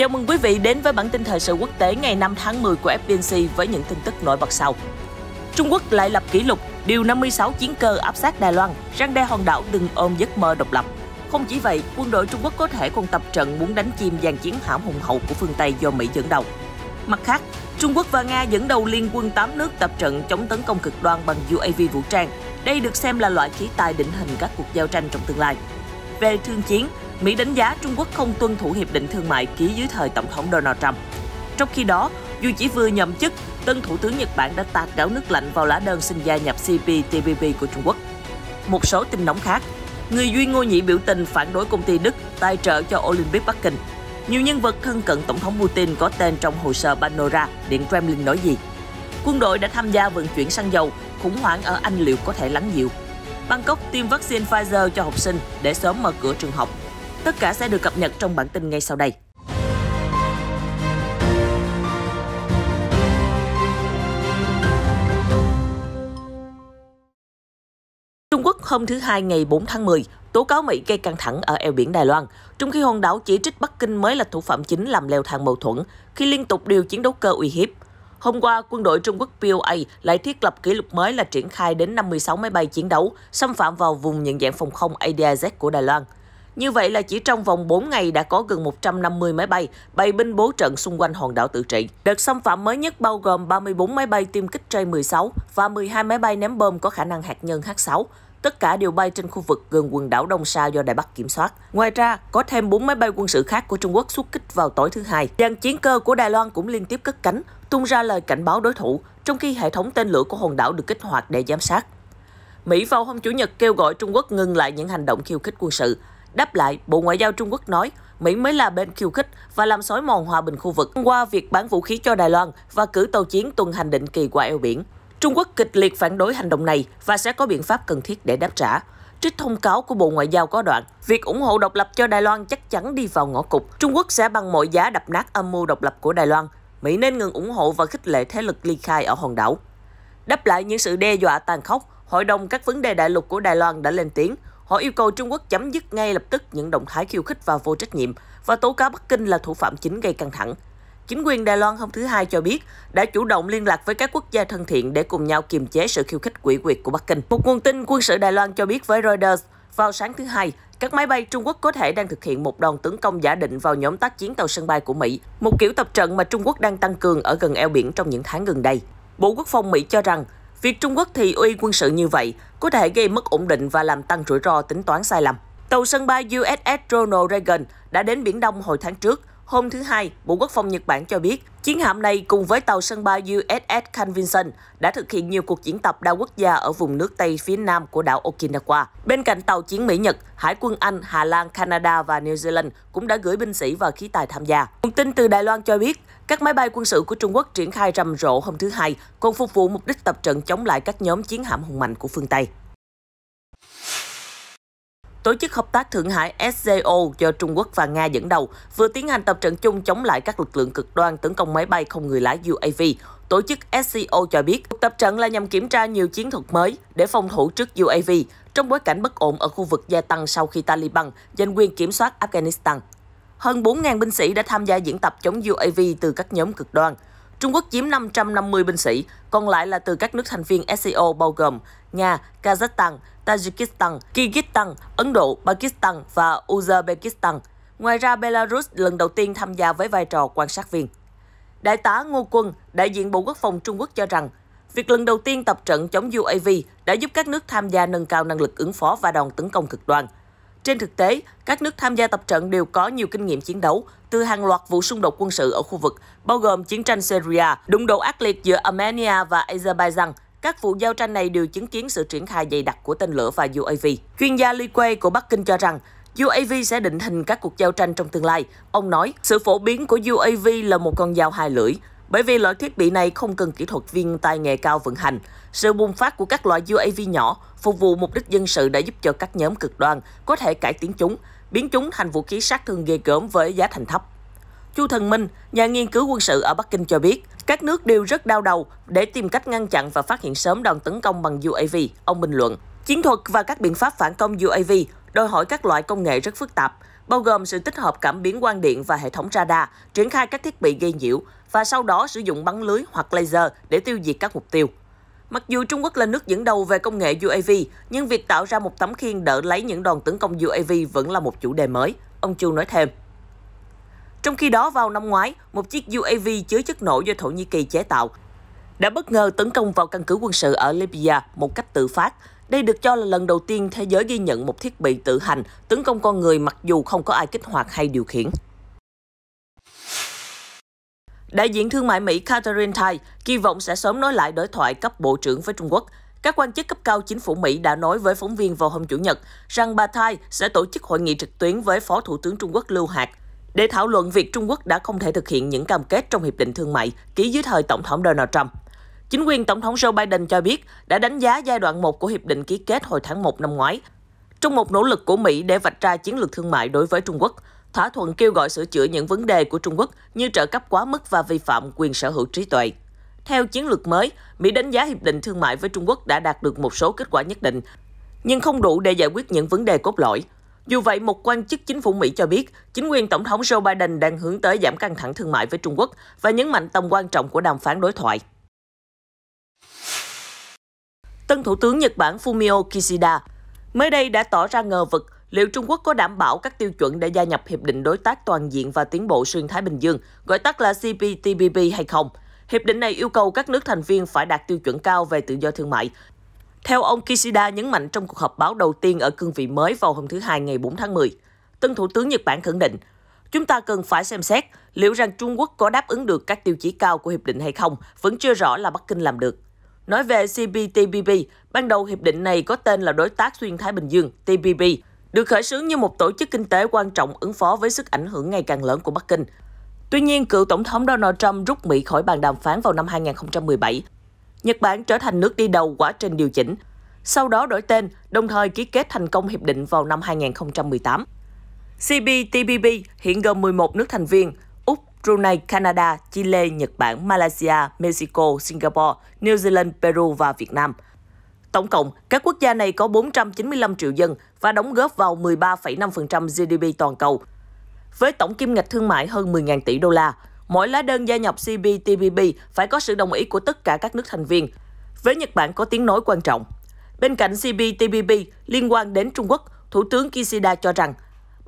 Chào mừng quý vị đến với bản tin thời sự quốc tế ngày 5 tháng 10 của FPNC với những tin tức nổi bật sau. Trung Quốc lại lập kỷ lục điều 56 chiến cơ áp sát Đài Loan, răn đe hòn đảo đừng ôm giấc mơ độc lập. Không chỉ vậy, quân đội Trung Quốc có thể còn tập trận muốn đánh chìm dàn chiến hạm hùng hậu của phương Tây do Mỹ dẫn đầu. Mặt khác, Trung Quốc và Nga dẫn đầu liên quân 8 nước tập trận chống tấn công cực đoan bằng UAV vũ trang. Đây được xem là loại khí tài định hình các cuộc giao tranh trong tương lai. Về thương chiến, Mỹ đánh giá Trung Quốc không tuân thủ hiệp định thương mại ký dưới thời Tổng thống Donald Trump. Trong khi đó, dù chỉ vừa nhậm chức, tân Thủ tướng Nhật Bản đã tạt gáo nước lạnh vào lá đơn xin gia nhập CPTPP của Trung Quốc. Một số tin nóng khác, người Duy Ngô Nhĩ biểu tình phản đối công ty Đức tài trợ cho Olympic Bắc Kinh. Nhiều nhân vật thân cận Tổng thống Putin có tên trong hồ sơ Pandora, Điện Kremlin nói gì? Quân đội đã tham gia vận chuyển xăng dầu, khủng hoảng ở Anh liệu có thể lắng dịu? Bangkok tiêm vaccine Pfizer cho học sinh để sớm mở cửa trường học. Tất cả sẽ được cập nhật trong bản tin ngay sau đây. Trung Quốc hôm thứ Hai ngày 4 tháng 10 tố cáo Mỹ gây căng thẳng ở eo biển Đài Loan, trong khi hòn đảo chỉ trích Bắc Kinh mới là thủ phạm chính làm leo thang mâu thuẫn khi liên tục điều chiến đấu cơ uy hiếp. Hôm qua, quân đội Trung Quốc POA lại thiết lập kỷ lục mới là triển khai đến 56 máy bay chiến đấu, xâm phạm vào vùng nhận dạng phòng không ADIZ của Đài Loan. Như vậy là chỉ trong vòng 4 ngày đã có gần 150 máy bay bày binh bố trận xung quanh hòn đảo tự trị. Đợt xâm phạm mới nhất bao gồm 34 máy bay tiêm kích J-16 và 12 máy bay ném bom có khả năng hạt nhân H6. Tất cả đều bay trên khu vực gần quần đảo Đông Sa do Đài Bắc kiểm soát. Ngoài ra, có thêm 4 máy bay quân sự khác của Trung Quốc xuất kích vào tối thứ Hai. Dàn chiến cơ của Đài Loan cũng liên tiếp cất cánh, tung ra lời cảnh báo đối thủ, trong khi hệ thống tên lửa của hòn đảo được kích hoạt để giám sát. Mỹ vào hôm Chủ nhật kêu gọi Trung Quốc ngừng lại những hành động khiêu khích quân sự. Đáp lại, Bộ Ngoại giao Trung Quốc nói Mỹ mới là bên khiêu khích và làm xói mòn hòa bình khu vực qua việc bán vũ khí cho Đài Loan và cử tàu chiến tuần hành định kỳ qua eo biển. Trung Quốc kịch liệt phản đối hành động này và sẽ có biện pháp cần thiết để đáp trả. Trích thông cáo của Bộ Ngoại giao có đoạn, việc ủng hộ độc lập cho Đài Loan chắc chắn đi vào ngõ cụt. Trung Quốc sẽ bằng mọi giá đập nát âm mưu độc lập của Đài Loan. Mỹ nên ngừng ủng hộ và khích lệ thế lực ly khai ở hòn đảo. Đáp lại những sự đe dọa tàn khốc, Hội đồng các vấn đề đại lục của Đài Loan đã lên tiếng. Họ yêu cầu Trung Quốc chấm dứt ngay lập tức những động thái khiêu khích và vô trách nhiệm và tố cáo Bắc Kinh là thủ phạm chính gây căng thẳng. Chính quyền Đài Loan hôm thứ Hai cho biết đã chủ động liên lạc với các quốc gia thân thiện để cùng nhau kiềm chế sự khiêu khích quỷ quyệt của Bắc Kinh. Một nguồn tin quân sự Đài Loan cho biết với Reuters vào sáng thứ Hai, các máy bay Trung Quốc có thể đang thực hiện một đòn tấn công giả định vào nhóm tác chiến tàu sân bay của Mỹ, một kiểu tập trận mà Trung Quốc đang tăng cường ở gần eo biển trong những tháng gần đây. Bộ Quốc phòng Mỹ cho rằng việc Trung Quốc thị uy quân sự như vậy có thể gây mất ổn định và làm tăng rủi ro tính toán sai lầm. Tàu sân bay USS Ronald Reagan đã đến Biển Đông hồi tháng trước. Hôm thứ Hai, Bộ Quốc phòng Nhật Bản cho biết chiến hạm này cùng với tàu sân bay USS Convention đã thực hiện nhiều cuộc diễn tập đa quốc gia ở vùng nước Tây phía nam của đảo Okinawa. Bên cạnh tàu chiến Mỹ-Nhật, Hải quân Anh, Hà Lan, Canada và New Zealand cũng đã gửi binh sĩ và khí tài tham gia. Nguồn tin từ Đài Loan cho biết các máy bay quân sự của Trung Quốc triển khai rầm rộ hôm thứ Hai, còn phục vụ mục đích tập trận chống lại các nhóm chiến hạm hùng mạnh của phương Tây. Tổ chức Hợp tác Thượng Hải SCO do Trung Quốc và Nga dẫn đầu vừa tiến hành tập trận chung chống lại các lực lượng cực đoan tấn công máy bay không người lái UAV. Tổ chức SCO cho biết cuộc tập trận là nhằm kiểm tra nhiều chiến thuật mới để phòng thủ trước UAV trong bối cảnh bất ổn ở khu vực gia tăng sau khi Taliban giành quyền kiểm soát Afghanistan. Hơn 4.000 binh sĩ đã tham gia diễn tập chống UAV từ các nhóm cực đoan. Trung Quốc chiếm 550 binh sĩ, còn lại là từ các nước thành viên SCO bao gồm Nga, Kazakhstan, Tajikistan, Kyrgyzstan, Ấn Độ, Pakistan và Uzbekistan. Ngoài ra, Belarus lần đầu tiên tham gia với vai trò quan sát viên. Đại tá Ngô Quân, đại diện Bộ Quốc phòng Trung Quốc cho rằng, việc lần đầu tiên tập trận chống UAV đã giúp các nước tham gia nâng cao năng lực ứng phó và đòn tấn công cực đoan. Trên thực tế, các nước tham gia tập trận đều có nhiều kinh nghiệm chiến đấu, từ hàng loạt vụ xung đột quân sự ở khu vực, bao gồm chiến tranh Syria, đụng độ ác liệt giữa Armenia và Azerbaijan. Các vụ giao tranh này đều chứng kiến sự triển khai dày đặc của tên lửa và UAV. Chuyên gia Li Kuei của Bắc Kinh cho rằng, UAV sẽ định hình các cuộc giao tranh trong tương lai. Ông nói, sự phổ biến của UAV là một con dao hai lưỡi, bởi vì loại thiết bị này không cần kỹ thuật viên tay nghề cao vận hành. Sự bùng phát của các loại UAV nhỏ phục vụ mục đích dân sự đã giúp cho các nhóm cực đoan có thể cải tiến chúng, biến chúng thành vũ khí sát thương ghê gớm với giá thành thấp. Chu Thần Minh, nhà nghiên cứu quân sự ở Bắc Kinh cho biết, các nước đều rất đau đầu để tìm cách ngăn chặn và phát hiện sớm đòn tấn công bằng UAV. Ông bình luận, chiến thuật và các biện pháp phản công UAV đòi hỏi các loại công nghệ rất phức tạp, bao gồm sự tích hợp cảm biến quang điện và hệ thống radar, triển khai các thiết bị gây nhiễu và sau đó sử dụng bắn lưới hoặc laser để tiêu diệt các mục tiêu. Mặc dù Trung Quốc là nước dẫn đầu về công nghệ UAV, nhưng việc tạo ra một tấm khiên đỡ lấy những đòn tấn công UAV vẫn là một chủ đề mới, ông Chu nói thêm. Trong khi đó, vào năm ngoái, một chiếc UAV chứa chất nổ do Thổ Nhĩ Kỳ chế tạo đã bất ngờ tấn công vào căn cứ quân sự ở Libya một cách tự phát. Đây được cho là lần đầu tiên thế giới ghi nhận một thiết bị tự hành tấn công con người mặc dù không có ai kích hoạt hay điều khiển. Đại diện thương mại Mỹ Katherine Tai kỳ vọng sẽ sớm nối lại đối thoại cấp bộ trưởng với Trung Quốc. Các quan chức cấp cao chính phủ Mỹ đã nói với phóng viên vào hôm Chủ nhật rằng bà Tai sẽ tổ chức hội nghị trực tuyến với Phó Thủ tướng Trung Quốc Lưu Hạc để thảo luận việc Trung Quốc đã không thể thực hiện những cam kết trong Hiệp định Thương mại ký dưới thời Tổng thống Donald Trump. Chính quyền Tổng thống Joe Biden cho biết đã đánh giá giai đoạn 1 của Hiệp định ký kết hồi tháng 1 năm ngoái, trong một nỗ lực của Mỹ để vạch ra chiến lược thương mại đối với Trung Quốc. Thỏa thuận kêu gọi sửa chữa những vấn đề của Trung Quốc như trợ cấp quá mức và vi phạm quyền sở hữu trí tuệ. Theo chiến lược mới, Mỹ đánh giá Hiệp định Thương mại với Trung Quốc đã đạt được một số kết quả nhất định, nhưng không đủ để giải quyết những vấn đề cốt lõi. Dù vậy, một quan chức chính phủ Mỹ cho biết chính quyền Tổng thống Joe Biden đang hướng tới giảm căng thẳng thương mại với Trung Quốc và nhấn mạnh tầm quan trọng của đàm phán đối thoại. Tân Thủ tướng Nhật Bản Fumio Kishida mới đây đã tỏ ra ngờ vực liệu Trung Quốc có đảm bảo các tiêu chuẩn để gia nhập Hiệp định Đối tác Toàn diện và Tiến bộ Xuyên Thái Bình Dương, gọi tắt là CPTPP hay không. Hiệp định này yêu cầu các nước thành viên phải đạt tiêu chuẩn cao về tự do thương mại. Theo ông Kishida nhấn mạnh trong cuộc họp báo đầu tiên ở cương vị mới vào hôm thứ Hai ngày 4 tháng 10, Tân Thủ tướng Nhật Bản khẳng định, chúng ta cần phải xem xét liệu rằng Trung Quốc có đáp ứng được các tiêu chí cao của Hiệp định hay không, vẫn chưa rõ là Bắc Kinh làm được. Nói về CPTPP, ban đầu hiệp định này có tên là Đối tác Xuyên Thái Bình Dương, TPP, được khởi xướng như một tổ chức kinh tế quan trọng ứng phó với sức ảnh hưởng ngày càng lớn của Bắc Kinh. Tuy nhiên, cựu Tổng thống Donald Trump rút Mỹ khỏi bàn đàm phán vào năm 2017. Nhật Bản trở thành nước đi đầu quá trình điều chỉnh, sau đó đổi tên, đồng thời ký kết thành công hiệp định vào năm 2018. CPTPP hiện gồm 11 nước thành viên: Úc, Brunei, Canada, Chile, Nhật Bản, Malaysia, Mexico, Singapore, New Zealand, Peru và Việt Nam. Tổng cộng, các quốc gia này có 495 triệu dân và đóng góp vào 13,5% GDP toàn cầu. Với tổng kim ngạch thương mại hơn 10.000 tỷ đô la, mỗi lá đơn gia nhập CPTPP phải có sự đồng ý của tất cả các nước thành viên. Với Nhật Bản có tiếng nói quan trọng. Bên cạnh CPTPP liên quan đến Trung Quốc, Thủ tướng Kishida cho rằng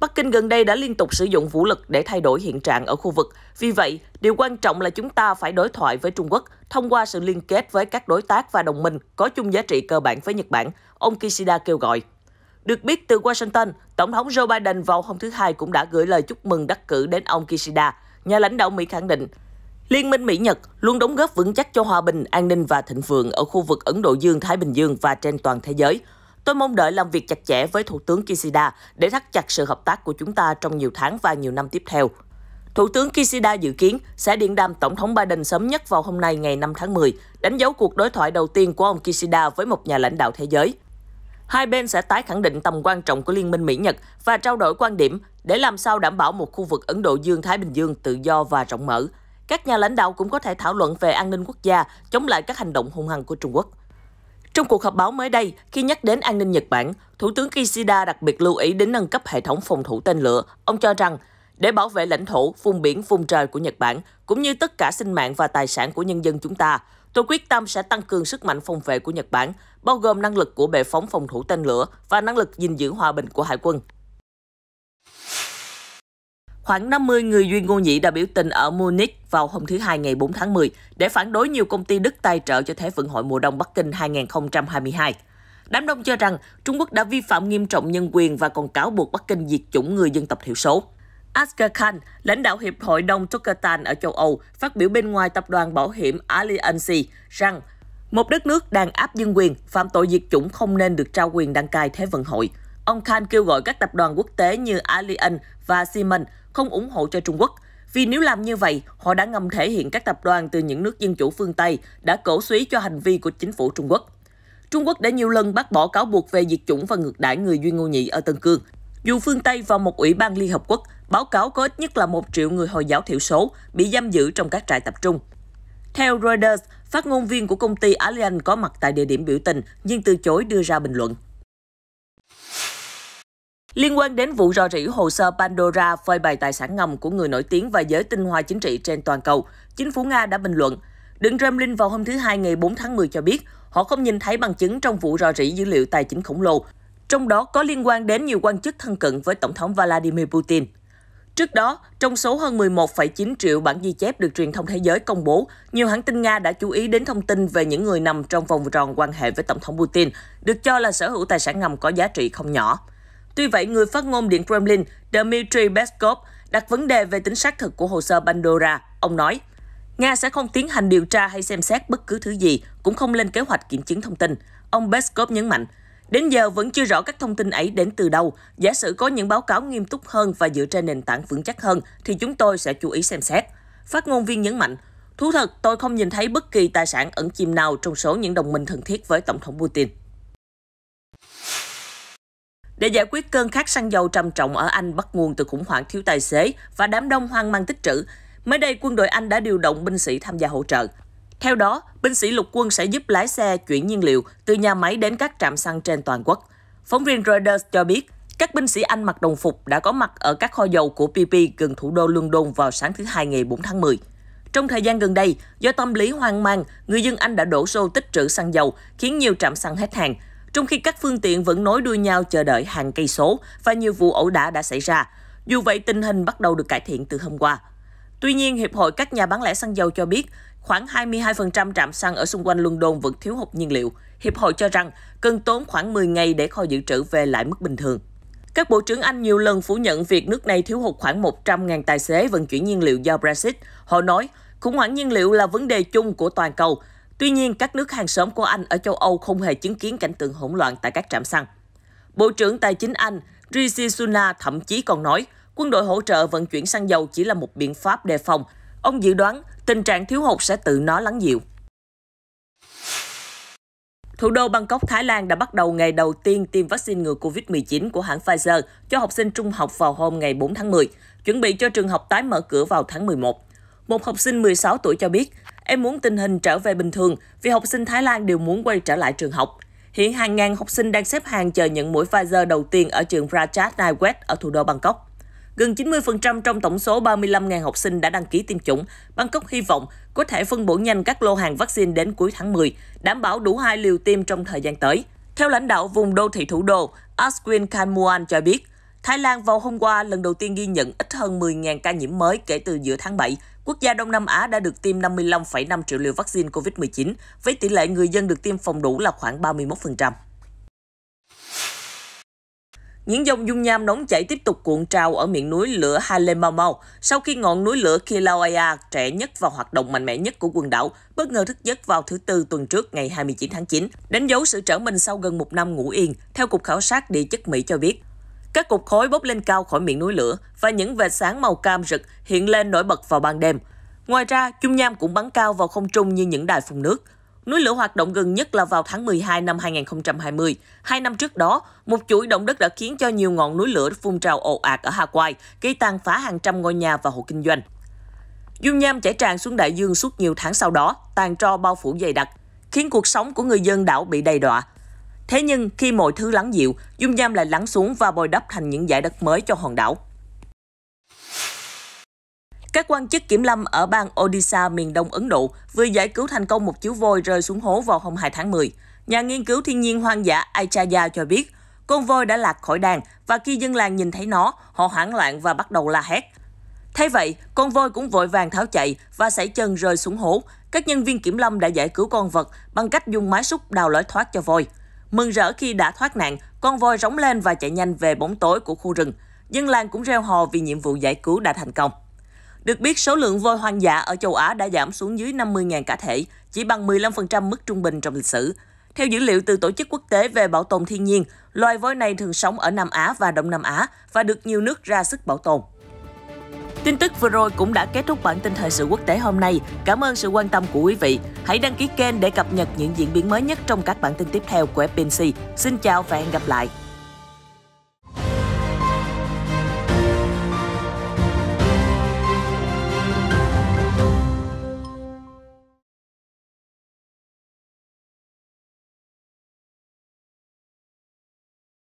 Bắc Kinh gần đây đã liên tục sử dụng vũ lực để thay đổi hiện trạng ở khu vực. Vì vậy, điều quan trọng là chúng ta phải đối thoại với Trung Quốc thông qua sự liên kết với các đối tác và đồng minh có chung giá trị cơ bản với Nhật Bản, ông Kishida kêu gọi. Được biết từ Washington, Tổng thống Joe Biden vào hôm thứ Hai cũng đã gửi lời chúc mừng đắc cử đến ông Kishida. Nhà lãnh đạo Mỹ khẳng định, Liên minh Mỹ-Nhật luôn đóng góp vững chắc cho hòa bình, an ninh và thịnh vượng ở khu vực Ấn Độ Dương-Thái Bình Dương và trên toàn thế giới. Tôi mong đợi làm việc chặt chẽ với Thủ tướng Kishida để thắt chặt sự hợp tác của chúng ta trong nhiều tháng và nhiều năm tiếp theo. Thủ tướng Kishida dự kiến sẽ điện đàm Tổng thống Biden sớm nhất vào hôm nay ngày 5 tháng 10, đánh dấu cuộc đối thoại đầu tiên của ông Kishida với một nhà lãnh đạo thế giới. Hai bên sẽ tái khẳng định tầm quan trọng của Liên minh Mỹ-Nhật và trao đổi quan điểm để làm sao đảm bảo một khu vực Ấn Độ Dương-Thái Bình Dương tự do và rộng mở. Các nhà lãnh đạo cũng có thể thảo luận về an ninh quốc gia, chống lại các hành động hung hăng của Trung Quốc. Trong cuộc họp báo mới đây, khi nhắc đến an ninh Nhật Bản, Thủ tướng Kishida đặc biệt lưu ý đến nâng cấp hệ thống phòng thủ tên lửa. Ông cho rằng, để bảo vệ lãnh thổ, vùng biển, vùng trời của Nhật Bản, cũng như tất cả sinh mạng và tài sản của nhân dân chúng ta, tôi quyết tâm sẽ tăng cường sức mạnh phòng vệ của Nhật Bản, bao gồm năng lực của bệ phóng phòng thủ tên lửa và năng lực gìn giữ hòa bình của Hải quân. Khoảng 50 người Duy Ngô Nhĩ đã biểu tình ở Munich vào hôm thứ Hai ngày 4 tháng 10 để phản đối nhiều công ty Đức tài trợ cho Thế vận hội mùa đông Bắc Kinh 2022. Đám đông cho rằng Trung Quốc đã vi phạm nghiêm trọng nhân quyền và còn cáo buộc Bắc Kinh diệt chủng người dân tộc thiểu số. Askar Khan, lãnh đạo Hiệp hội Đông Turkestan ở châu Âu, phát biểu bên ngoài tập đoàn bảo hiểm Allianz rằng một đất nước đang áp nhân quyền, phạm tội diệt chủng không nên được trao quyền đăng cai Thế vận hội. Ông Khan kêu gọi các tập đoàn quốc tế như Allianz và Siemens không ủng hộ cho Trung Quốc, vì nếu làm như vậy, họ đã ngầm thể hiện các tập đoàn từ những nước dân chủ phương Tây đã cổ suý cho hành vi của chính phủ Trung Quốc. Trung Quốc đã nhiều lần bác bỏ cáo buộc về diệt chủng và ngược đãi người Duy Ngô Nhĩ ở Tân Cương. Dù phương Tây và một ủy ban Liên Hợp Quốc báo cáo có ít nhất là 1 triệu người Hồi giáo thiểu số bị giam giữ trong các trại tập trung. Theo Reuters, phát ngôn viên của công ty Allianz có mặt tại địa điểm biểu tình nhưng từ chối đưa ra bình luận. Liên quan đến vụ rò rỉ hồ sơ Pandora phơi bày tài sản ngầm của người nổi tiếng và giới tinh hoa chính trị trên toàn cầu, chính phủ Nga đã bình luận. Điện Kremlin vào hôm thứ Hai ngày 4 tháng 10 cho biết họ không nhìn thấy bằng chứng trong vụ rò rỉ dữ liệu tài chính khổng lồ, trong đó có liên quan đến nhiều quan chức thân cận với Tổng thống Vladimir Putin. Trước đó, trong số hơn 11,9 triệu bản ghi chép được truyền thông thế giới công bố, nhiều hãng tin Nga đã chú ý đến thông tin về những người nằm trong vòng tròn quan hệ với Tổng thống Putin, được cho là sở hữu tài sản ngầm có giá trị không nhỏ. Tuy vậy, người phát ngôn Điện Kremlin Dmitry Peskov đặt vấn đề về tính xác thực của hồ sơ Pandora. Ông nói, Nga sẽ không tiến hành điều tra hay xem xét bất cứ thứ gì, cũng không lên kế hoạch kiểm chứng thông tin. Ông Peskov nhấn mạnh, đến giờ vẫn chưa rõ các thông tin ấy đến từ đâu. Giả sử có những báo cáo nghiêm túc hơn và dựa trên nền tảng vững chắc hơn, thì chúng tôi sẽ chú ý xem xét. Phát ngôn viên nhấn mạnh, thú thật tôi không nhìn thấy bất kỳ tài sản ẩn chìm nào trong số những đồng minh thân thiết với Tổng thống Putin. Để giải quyết cơn khát xăng dầu trầm trọng ở Anh bắt nguồn từ khủng hoảng thiếu tài xế và đám đông hoang mang tích trữ, mới đây quân đội Anh đã điều động binh sĩ tham gia hỗ trợ. Theo đó, binh sĩ lục quân sẽ giúp lái xe chuyển nhiên liệu từ nhà máy đến các trạm xăng trên toàn quốc. Phóng viên Reuters cho biết, các binh sĩ Anh mặc đồng phục đã có mặt ở các kho dầu của BP gần thủ đô London vào sáng thứ Hai ngày 4 tháng 10. Trong thời gian gần đây, do tâm lý hoang mang, người dân Anh đã đổ xô tích trữ xăng dầu, khiến nhiều trạm xăng hết hàng, trong khi các phương tiện vẫn nối đuôi nhau chờ đợi hàng cây số và nhiều vụ ẩu đả đã xảy ra. Dù vậy, tình hình bắt đầu được cải thiện từ hôm qua. Tuy nhiên, Hiệp hội các nhà bán lẻ xăng dầu cho biết, khoảng 22% trạm xăng ở xung quanh London vẫn thiếu hụt nhiên liệu. Hiệp hội cho rằng cần tốn khoảng 10 ngày để kho dự trữ về lại mức bình thường. Các bộ trưởng Anh nhiều lần phủ nhận việc nước này thiếu hụt khoảng 100.000 tài xế vận chuyển nhiên liệu do Brexit. Họ nói, khủng hoảng nhiên liệu là vấn đề chung của toàn cầu. Tuy nhiên, các nước hàng xóm của Anh ở châu Âu không hề chứng kiến cảnh tượng hỗn loạn tại các trạm xăng. Bộ trưởng Tài chính Anh Rishi Sunak thậm chí còn nói, quân đội hỗ trợ vận chuyển xăng dầu chỉ là một biện pháp đề phòng. Ông dự đoán tình trạng thiếu hụt sẽ tự nó lắng dịu. Thủ đô Bangkok, Thái Lan đã bắt đầu ngày đầu tiên tiêm vaccine ngừa Covid-19 của hãng Pfizer cho học sinh trung học vào hôm ngày 4 tháng 10, chuẩn bị cho trường học tái mở cửa vào tháng 11. Một học sinh 16 tuổi cho biết, em muốn tình hình trở về bình thường vì học sinh Thái Lan đều muốn quay trở lại trường học. Hiện hàng ngàn học sinh đang xếp hàng chờ nhận mũi Pfizer đầu tiên ở trường Prajat Naiwet ở thủ đô Bangkok. Gần 90% trong tổng số 35.000 học sinh đã đăng ký tiêm chủng. Bangkok hy vọng có thể phân bổ nhanh các lô hàng vaccine đến cuối tháng 10, đảm bảo đủ 2 liều tiêm trong thời gian tới. Theo lãnh đạo vùng đô thị thủ đô, Ashwin Khanmuan cho biết, Thái Lan vào hôm qua lần đầu tiên ghi nhận ít hơn 10.000 ca nhiễm mới kể từ giữa tháng 7. Quốc gia Đông Nam Á đã được tiêm 55,5 triệu liều vaccine COVID-19, với tỷ lệ người dân được tiêm phòng đủ là khoảng 31%. Những dòng dung nham nóng chảy tiếp tục cuộn trào ở miệng núi lửa Halemaumau sau khi ngọn núi lửa Kilauea, trẻ nhất và hoạt động mạnh mẽ nhất của quần đảo, bất ngờ thức giấc vào thứ Tư tuần trước ngày 29 tháng 9, đánh dấu sự trở mình sau gần một năm ngủ yên, theo Cục Khảo sát Địa chất Mỹ cho biết. Các cột khói bốc lên cao khỏi miệng núi lửa và những vệt sáng màu cam rực hiện lên nổi bật vào ban đêm. Ngoài ra, dung nham cũng bắn cao vào không trung như những đài phun nước. Núi lửa hoạt động gần nhất là vào tháng 12 năm 2020. 2 năm trước đó, một chuỗi động đất đã khiến cho nhiều ngọn núi lửa phun trào ồ ạt ở Hawaii, gây tàn phá hàng trăm ngôi nhà và hộ kinh doanh. Dung nham chảy tràn xuống đại dương suốt nhiều tháng sau đó, tàn tro bao phủ dày đặc, khiến cuộc sống của người dân đảo bị đầy đọa. Thế nhưng, khi mọi thứ lắng dịu, dung nham lại lắng xuống và bồi đắp thành những dải đất mới cho hòn đảo. Các quan chức kiểm lâm ở bang Odisha, miền đông Ấn Độ, vừa giải cứu thành công một chú voi rơi xuống hố vào hôm 2 tháng 10. Nhà nghiên cứu thiên nhiên hoang dã Acharya cho biết, con voi đã lạc khỏi đàn và khi dân làng nhìn thấy nó, họ hoảng loạn và bắt đầu la hét. Thế vậy, con voi cũng vội vàng tháo chạy và sảy chân rơi xuống hố. Các nhân viên kiểm lâm đã giải cứu con vật bằng cách dùng máy xúc đào lối thoát cho voi. Mừng rỡ khi đã thoát nạn, con voi rống lên và chạy nhanh về bóng tối của khu rừng. Dân làng cũng reo hò vì nhiệm vụ giải cứu đã thành công. Được biết, số lượng voi hoang dã ở châu Á đã giảm xuống dưới 50.000 cá thể, chỉ bằng 15% mức trung bình trong lịch sử. Theo dữ liệu từ Tổ chức Quốc tế về Bảo tồn Thiên nhiên, loài voi này thường sống ở Nam Á và Đông Nam Á và được nhiều nước ra sức bảo tồn. Tin tức vừa rồi cũng đã kết thúc bản tin thời sự quốc tế hôm nay. Cảm ơn sự quan tâm của quý vị. Hãy đăng ký kênh để cập nhật những diễn biến mới nhất trong các bản tin tiếp theo của FPNC. Xin chào và hẹn gặp lại!